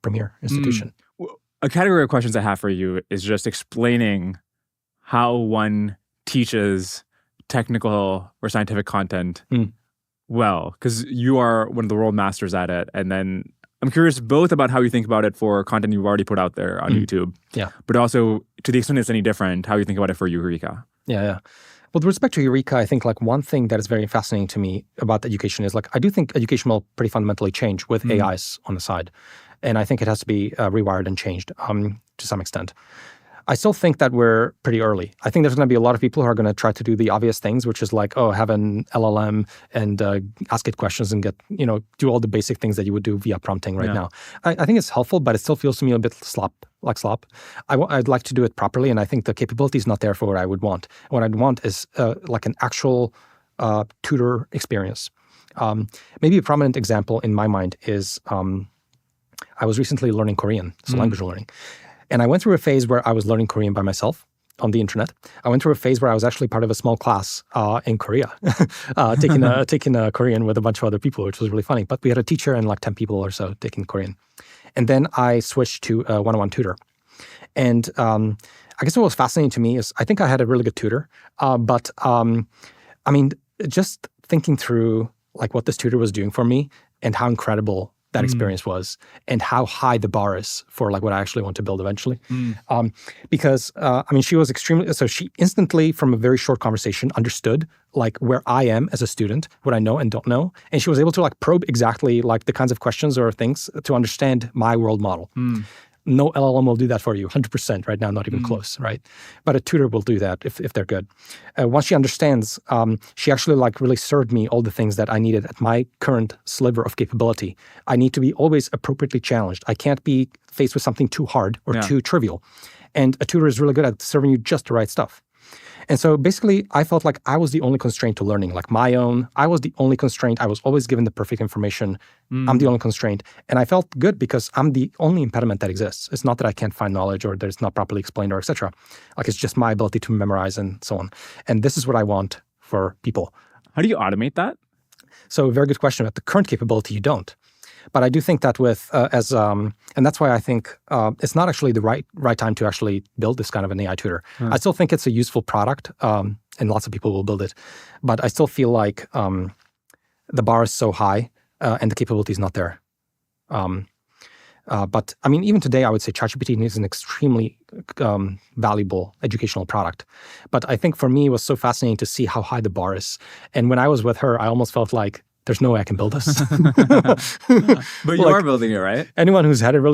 premier institution. A category of questions I have for you is just explaining how one teaches technical or scientific content well, because you are one of the world masters at it. And then I'm curious both about how you think about it for content you've already put out there on YouTube, but also to the extent it's any different, how you think about it for Eureka. Yeah. Well, with respect to Eureka, I think like one thing that is very fascinating to me about education is like I do think education will pretty fundamentally change with AIs on the side. And I think it has to be rewired and changed to some extent. I still think that we're pretty early. I think there's going to be a lot of people who are going to try to do the obvious things, which is like, have an LLM and ask it questions and get, do all the basic things that you would do via prompting right now. I think it's helpful, but it still feels to me a bit slop. I'd like to do it properly, and I think the capability is not there for what I would want. What I'd want is like an actual tutor experience. Maybe a prominent example in my mind is I was recently learning Korean, so language learning. And I went through a phase where I was learning Korean by myself on the internet. I went through a phase where I was actually part of a small class in Korea, taking Korean with a bunch of other people, which was really funny. But we had a teacher and like 10 people or so taking Korean. And then I switched to a one-on-one tutor. And I guess what was fascinating to me is I think I had a really good tutor. But I mean, just thinking through like what this tutor was doing for me and how incredible that experience was, and how high the bar is for like what I actually want to build eventually. Because I mean, she was so she instantly from a very short conversation understood like where I am as a student, what I know and don't know. And she was able to like probe exactly like the kinds of questions or things to understand my world model. No LLM will do that for you 100% right now, not even close, right? But a tutor will do that if they're good. Once she understands, she actually like really served me all the things that I needed at my current sliver of capability. I need to be always appropriately challenged. I can't be faced with something too hard or too trivial. And a tutor is really good at serving you just the right stuff. And so basically, I felt like I was the only constraint to learning, like my own. I was the only constraint. I was always given the perfect information. I'm the only constraint. And I felt good because I'm the only impediment that exists. It's not that I can't find knowledge or that it's not properly explained or et cetera. Like it's just my ability to memorize and so on. And this is what I want for people. How do you automate that? So a very good question. At the current capability, you don't. But I do think that and that's why I think it's not actually the right time to actually build this kind of an AI tutor. I still think it's a useful product, and lots of people will build it. But I still feel like the bar is so high and the capability is not there. But I mean, even today, I would say ChatGPT is an extremely valuable educational product. But I think for me, it was so fascinating to see how high the bar is. And when I was with her, I almost felt like, there's no way I can build this. But you are building it, right? Anyone who's had a really